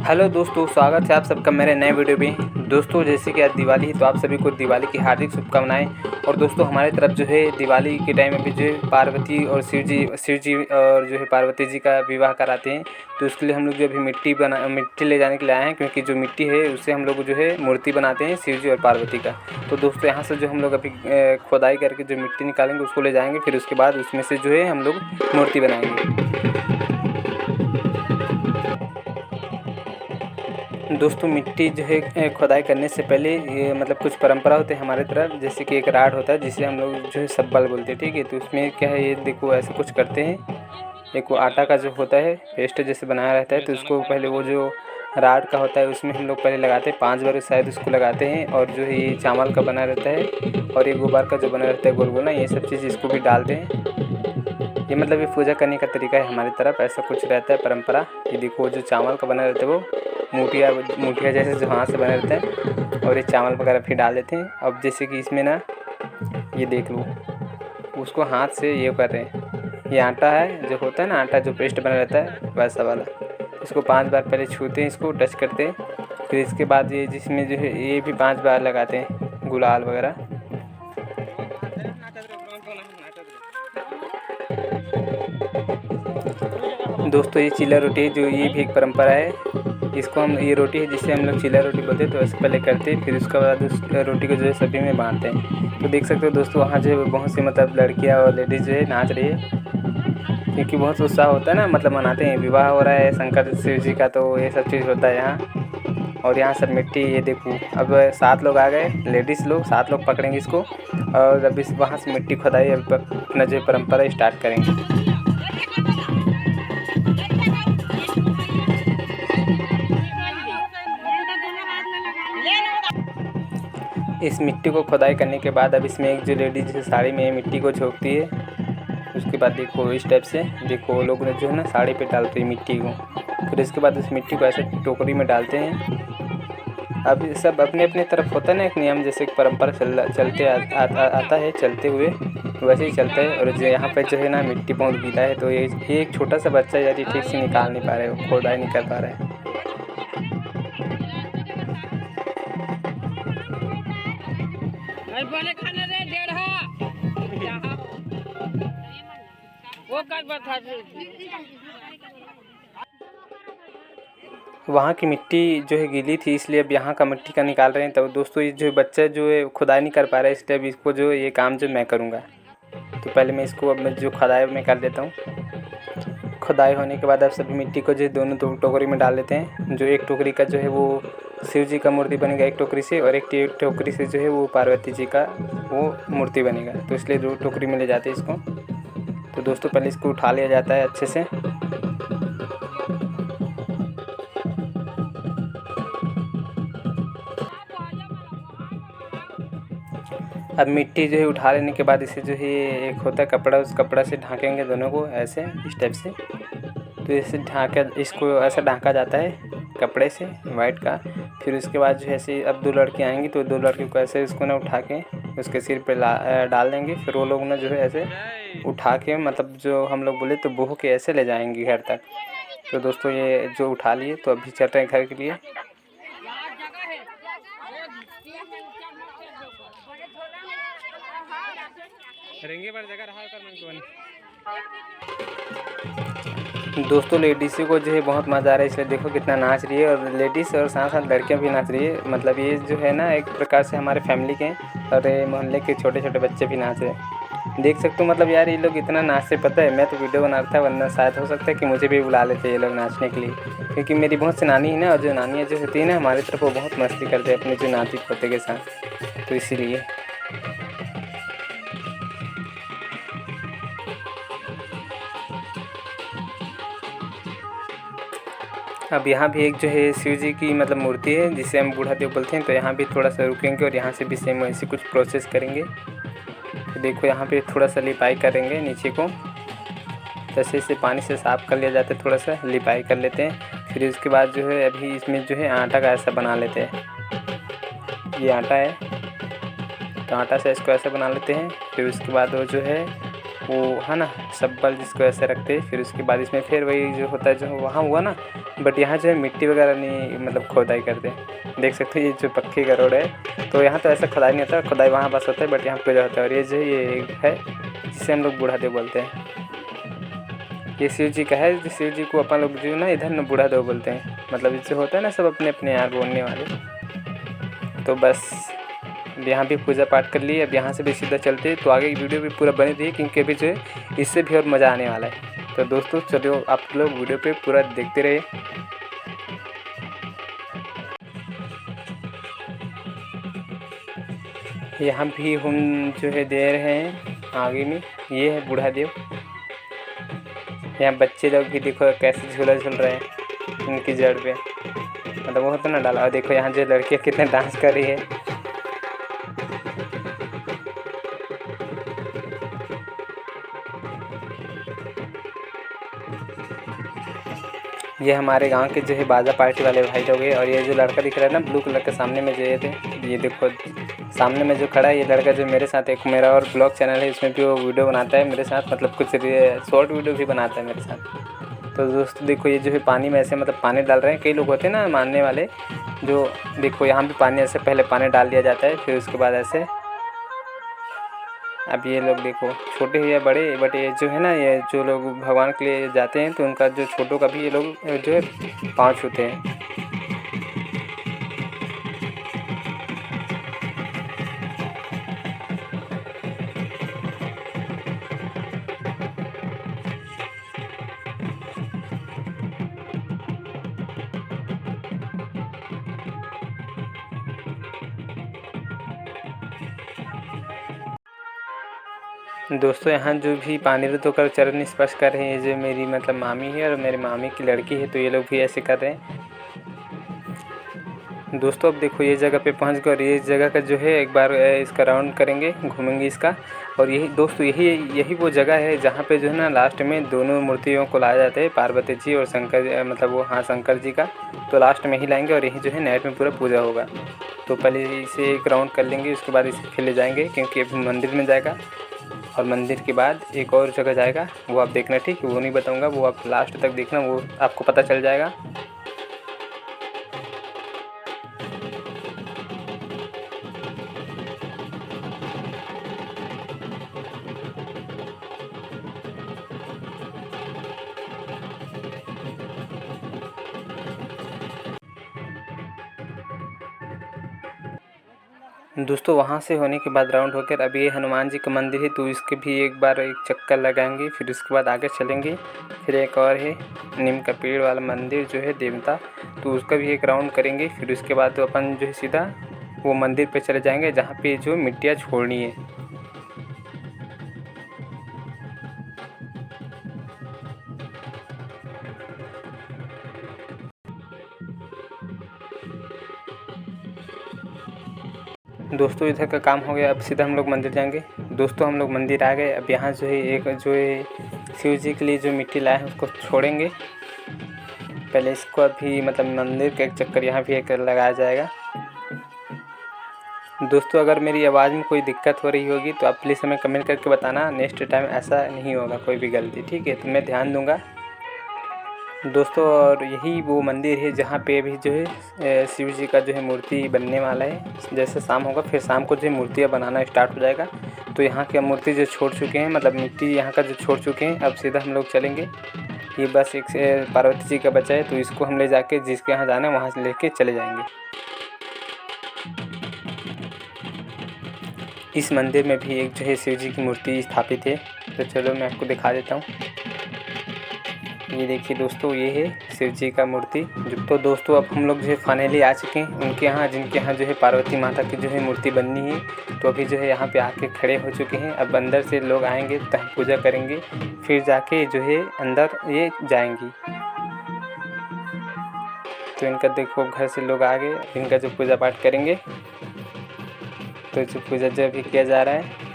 Hello दोस्तों, स्वागत है आप सबका मेरे नए वीडियो में। दोस्तों जैसे कि आज दिवाली है तो आप सभी को दिवाली की हार्दिक शुभकामनाएं। और दोस्तों हमारी तरफ जो है दिवाली के टाइम में भी जो है पार्वती और शिव जी और जो है पार्वती जी का विवाह कराते हैं। तो उसके लिए हम लोग जो अभी मिट्टी ले जाने के लिए आए हैं, क्योंकि जो मिट्टी है उससे हम लोग जो है मूर्ति बनाते हैं शिव जी और पार्वती का। तो दोस्तों यहाँ से जो हम लोग अभी खुदाई करके जो मिट्टी निकालेंगे उसको ले जाएंगे, फिर उसके बाद उसमें से जो है हम लोग मूर्ति बनाएंगे। दोस्तों मिट्टी जो है खुदाई करने से पहले ये मतलब कुछ परंपरा होते हैं हमारे तरफ, जैसे कि एक राड होता है जिसे हम लोग जो है सब्बल बोलते हैं, ठीक है। तो उसमें क्या है, ये देखो ऐसे कुछ करते हैं। एक वो आटा का जो होता है पेस्ट जैसे बनाया रहता है, तो उसको पहले वो जो राड का होता है उसमें हम लोग पहले लगाते हैं 5 बार शायद उसको लगाते हैं। और जो है ये चावल का बना रहता है और ये गोबर का जो बना रहता है गोल गोल ना, ये सब चीज़ इसको भी डालते हैं। ये मतलब ये पूजा करने का तरीका है हमारी तरफ, ऐसा कुछ रहता है परंपरा। ये देखो जो चावल का बना रहता है वो मूठिया जैसे जो हाथ से बने रहते हैं, और ये चावल वगैरह फिर डाल देते हैं। अब जैसे कि इसमें ना ये देख लो, उसको हाथ से ये कर रहे हैं। ये आटा है जो होता है ना, आटा जो पेस्ट बना रहता है वैसा वाला, इसको 5 बार पहले छूते हैं, इसको टच करते हैं। फिर इसके बाद ये जिसमें जो है ये भी 5 बार लगाते हैं गुलाल वगैरह। दोस्तों ये चीला रोटी है, जो ये भी एक परंपरा है। इसको हम ये रोटी है जिसे हम लोग चीला रोटी बोलते हैं, तो ऐसे पहले करते हैं, फिर उसके बाद उस रोटी को जो है सभी में बांटते हैं। तो देख सकते हो दोस्तों वहाँ जो है बहुत सी मतलब लड़कियाँ और लेडीज़ जो है नाच रही है, क्योंकि बहुत उत्साह होता है ना, मतलब मनाते हैं, विवाह हो रहा है शंकर शिव जी का, तो ये सब चीज़ होता है यहाँ। और यहाँ सब मिट्टी ये देखो, अब 7 लोग आ गए, लेडीज़ लोग 7 लोग पकड़ेंगे इसको, और अब इस वहाँ से मिट्टी खुदाई अपना जो परंपरा स्टार्ट करेंगे। इस मिट्टी को खुदाई करने के बाद अब इसमें एक जो लेडीज साड़ी में मिट्टी को झोंकती है, उसके बाद देखो इस टाइप से देखो वो लोग जो है ना साड़ी पे डालते हैं मिट्टी को। फिर इसके बाद उस मिट्टी को ऐसे टोकरी में डालते हैं। अब सब अपने अपने तरफ होता है ना एक नियम, जैसे एक परंपरा आता है चलते हुए, वैसे ही चलता है। और जो यहाँ पे जो है ना मिट्टी बहुत गीला है, तो ये एक छोटा सा बच्चा यार ये ठीक से निकाल नहीं पा रहा है, खुदाई नहीं कर पा रहा है। वहाँ की मिट्टी जो है गीली थी, इसलिए अब यहाँ का मिट्टी का निकाल रहे हैं। तो दोस्तों ये जो बच्चा जो है खुदाई नहीं कर पा रहा है, इसलिए अब इसको जो ये काम जो मैं करूँगा। तो पहले मैं इसको अब मैं जो खुदाई में कर लेता हूँ। खुदाई होने के बाद अब सभी मिट्टी को जो दोनों टोकरी में डाल लेते हैं। जो एक टोकरी का जो है वो शिव जी का मूर्ति बनेगा एक टोकरी से, और एक टोकरी से जो है वो पार्वती जी का वो मूर्ति बनेगा। तो इसलिए 2 टोकरी में ले जाते हैं इसको। तो दोस्तों पहले इसको उठा लिया जाता है अच्छे से। अब मिट्टी जो है उठा लेने के बाद इसे जो है एक होता है कपड़ा, उस कपड़ा से ढाकेंगे दोनों को ऐसे इस टाइप से। तो इसे ढाका, इसको ऐसा ढाका जाता है कपड़े से वाइट का। फिर उसके बाद जो है ऐसे अब 2 लड़की आएंगी, तो 2 लड़की को ऐसे इसको ना उठा के उसके सिर पे डाल देंगे। फिर वो लोग ना जो है ऐसे उठा के मतलब जो हम लोग बोले तो बहू के ऐसे ले जाएंगे घर तक। तो दोस्तों ये जो उठा लिए, तो अभी चल रहे हैं घर के लिए। दोस्तों लेडीज़ को जो है बहुत मज़ा आ रहा है, इसलिए देखो कितना नाच रही है। और लेडीज़ और साथ साथ लड़कियां भी नाच रही है। मतलब ये जो है ना एक प्रकार से हमारे फैमिली के और मोहल्ले के छोटे छोटे बच्चे भी नाच रहे हैं, देख सकते हो। मतलब यार ये लोग इतना नाचते, पता है मैं तो वीडियो बना रहा था, वरना शायद हो सकता है कि मुझे भी बुला लेते ये लोग नाचने के लिए, क्योंकि मेरी बहुत सी नानी है ना, और जो नानियाँ जो होती है ना हमारी तरफ, वो बहुत मस्ती करते हैं अपने जो नाती पोते के साथ, तो इसीलिए। अब यहाँ भी एक जो है शिव जी की मतलब मूर्ति है जिसे हम बूढ़ा देव बोलते हैं, तो यहाँ भी थोड़ा सा रुकेंगे और यहाँ से भी सेम वैसे कुछ प्रोसेस करेंगे। तो देखो यहाँ पे थोड़ा सा लिपाई करेंगे नीचे को, जैसे इसे पानी से साफ़ कर लिया जाता है, थोड़ा सा लिपाई कर लेते हैं। फिर उसके बाद जो है अभी इसमें जो है आटा का ऐसा बना लेते हैं। ये आटा है, तो आटा से इसको ऐसे बना लेते हैं। फिर उसके बाद वो जो है वो है ना सब्बल जिसको ऐसे रखते हैं। फिर उसके बाद इसमें फिर वही जो होता है जो वहाँ हुआ ना, बट यहाँ जो है मिट्टी वगैरह नहीं मतलब खोदाई करते। देख सकते हो ये जो पक्की का रोड है, तो यहाँ तो ऐसा खुदाई नहीं होता, खुदाई वहाँ पास होता है, बट यहाँ पूजा होता है। और ये जो ये है जिसे हम लोग बूढ़ा देव बोलते हैं, ये शिव जी का है। शिव जी को अपन लोग जो ना इधर ना बूढ़ा देव बोलते हैं, मतलब इससे होता है ना सब अपने अपने यहाँ बोलने वाले। तो बस यहाँ भी पूजा पाठ कर ली। अब यहाँ से भी सीधा चलते, तो आगे की वीडियो भी पूरा बनी रही, क्योंकि अभी जो है इससे भी और मज़ा आने वाला है। तो दोस्तों चलो आप लोग वीडियो पे पूरा देखते रहिए। यहाँ भी हम जो है दे रहे हैं आगे में, ये है बूढ़ा देव। यहाँ बच्चे लोग भी देखो कैसे झूला झूल रहे हैं उनकी जड़ पे, मतलब वो होता ना डाला। और देखो यहाँ जो लड़कियाँ कितने डांस कर रही है। ये हमारे गांव के जो है बाजा पार्टी वाले भाई लोग हैं। और ये जो लड़का दिख रहा है ना ब्लू कलर के सामने में जो ये देखो सामने में जो खड़ा है, ये लड़का जो मेरे साथ एक मेरा और ब्लॉग चैनल है, इसमें भी वो वीडियो बनाता है मेरे साथ, मतलब कुछ शॉर्ट वीडियो भी बनाता है मेरे साथ। तो दोस्तों देखो ये जो है पानी में ऐसे मतलब पानी डाल रहे हैं। कई लोग होते हैं ना मानने वाले, जो देखो यहाँ भी पानी ऐसे पहले पानी डाल दिया जाता है, फिर उसके बाद ऐसे। अब ये लोग देखो छोटे या बड़े, बट ये जो है ना ये जो लोग भगवान के लिए जाते हैं तो उनका जो छोटों का भी ये लोग जो है पाँव छूते हैं। दोस्तों यहाँ जो भी पानी ऋतु कर चरण स्पर्श कर रहे हैं, ये जो मेरी मतलब मामी है और मेरे मामी की लड़की है, तो ये लोग भी ऐसे कर रहे हैं। दोस्तों अब देखो ये जगह पे पहुँच गए, और ये जगह का जो है एक बार इसका राउंड करेंगे, घूमेंगे इसका। और यही दोस्तों यही वो जगह है जहाँ पे जो है ना लास्ट में दोनों मूर्तियों को लाया जाता है, पार्वती जी और शंकर, मतलब वो हाँ शंकर जी का। तो लास्ट में ही लाएंगे और यही जो है नाइट में पूरा पूजा होगा। तो पहले इसे एक राउंड कर लेंगे, उसके बाद इसे फिर ले जाएंगे, क्योंकि अभी मंदिर में जाएगा। और मंदिर के बाद एक और जगह जाएगा, वो आप देखना, ठीक है? वो नहीं बताऊंगा, वो आप लास्ट तक देखना, वो आपको पता चल जाएगा। दोस्तों वहाँ से होने के बाद राउंड होकर अब ये हनुमान जी का मंदिर है, तो इसके भी एक बार एक चक्कर लगाएंगे, फिर उसके बाद आगे चलेंगे। फिर एक और है नीम का पेड़ वाला मंदिर जो है देवता, तो उसका भी एक राउंड करेंगे। फिर उसके बाद तो अपन जो है सीधा वो मंदिर पे चले जाएंगे जहाँ पे जो मिट्टियाँ छोड़नी है। दोस्तों इधर का काम हो गया, अब सीधा हम लोग मंदिर जाएंगे। दोस्तों हम लोग मंदिर आ गए। अब यहाँ जो है एक जो है शिव जी के लिए जो मिट्टी लाए हैं उसको छोड़ेंगे। पहले इसको अभी मतलब मंदिर का एक चक्कर यहाँ भी एक लगाया जाएगा। दोस्तों अगर मेरी आवाज़ में कोई दिक्कत हो रही होगी तो आप प्लीज़ हमें कमेंट करके बताना, नेक्स्ट टाइम ऐसा नहीं होगा कोई भी गलती, ठीक है? तो मैं ध्यान दूँगा। दोस्तों और यही वो मंदिर है जहाँ पे अभी जो है शिव जी का जो है मूर्ति बनने वाला है। जैसे शाम होगा फिर शाम को जो है मूर्तियाँ बनाना स्टार्ट हो जाएगा। तो यहाँ के मूर्ति जो छोड़ चुके हैं, मतलब मिट्टी यहाँ का जो छोड़ चुके हैं, अब सीधा हम लोग चलेंगे। ये बस एक पार्वती जी का बचा है, तो इसको हम ले जाके जिसके यहाँ जाना है वहाँ से लेके चले जाएंगे। इस मंदिर में भी एक जो है शिव जी की मूर्ति स्थापित है, तो चलो मैं आपको दिखा देता हूँ। ये देखिए दोस्तों, ये है शिव जी का मूर्ति। तो दोस्तों अब हम लोग जो है फाइनली आ चुके हैं उनके यहाँ, जिनके यहाँ जो है पार्वती माता की जो है मूर्ति बननी है। तो अभी जो है यहाँ पे आके खड़े हो चुके हैं। अब अंदर से लोग आएंगे तो पूजा करेंगे, फिर जाके जो है अंदर ये जाएंगी। तो इनका देखो घर से लोग आ गए, इनका जो पूजा पाठ करेंगे। तो जो पूजा जो अभी किया जा रहा है,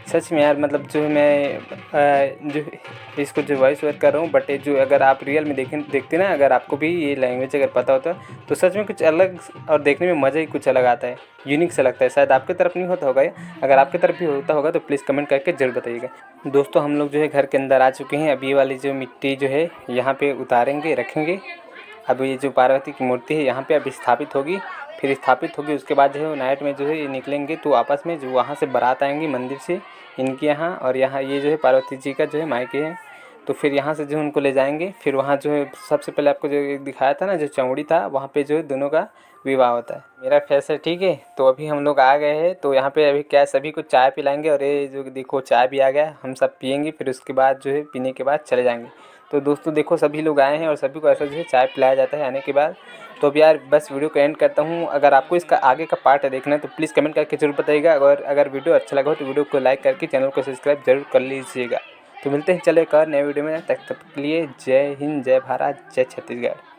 सच में यार मतलब जो मैं जो इसको जो वॉइस ओवर कर रहा हूँ, बट जो अगर आप रियल में देखते ना, अगर आपको भी ये लैंग्वेज अगर पता होता तो सच में कुछ अलग और देखने में मज़ा ही कुछ अलग आता है, यूनिक सा लगता है। शायद आपकी तरफ नहीं होता होगा ये, अगर आपकी तरफ भी होता होगा तो प्लीज़ कमेंट करके ज़रूर बताइएगा। दोस्तों हम लोग जो है घर के अंदर आ चुके हैं। अब ये वाली जो मिट्टी जो है यहाँ पे उतारेंगे, रखेंगे। अब ये जो पार्वती की मूर्ति है यहाँ पे अब स्थापित होगी, फिर स्थापित होगी उसके बाद जो है नाइट में जो है ये निकलेंगे तो आपस में जो वहाँ से बारात आएंगी मंदिर से इनके यहाँ, और यहाँ ये जो है पार्वती जी का जो है मायके है, तो फिर यहाँ से जो उनको ले जाएंगे। फिर वहाँ जो है सबसे पहले आपको जो एक दिखाया था ना, जो चौड़ी था, वहाँ पे जो है दोनों का विवाह होता है। मेरा फेस है, ठीक है। तो अभी हम लोग आ गए हैं, तो यहाँ पे अभी क्या सभी को चाय पिलाएंगे, और ये जो देखो चाय भी आ गया, हम सब पियेंगे, फिर उसके बाद जो है पीने के बाद चले जाएंगे। तो दोस्तों देखो सभी लोग आए हैं और सभी को ऐसा जो है चाय पिलाया जाता है आने के बाद। तो अब यार बस वीडियो को एंड करता हूँ। अगर आपको इसका आगे का पार्ट देखना है तो प्लीज़ कमेंट करके जरूर बताइएगा, और अगर वीडियो अच्छा लगा हो तो वीडियो को लाइक करके चैनल को सब्सक्राइब जरूर कर लीजिएगा। तो मिलते हैं चलो एक और नए वीडियो में, तब तक के लिए जय हिंद, जय भारत, जय छत्तीसगढ़।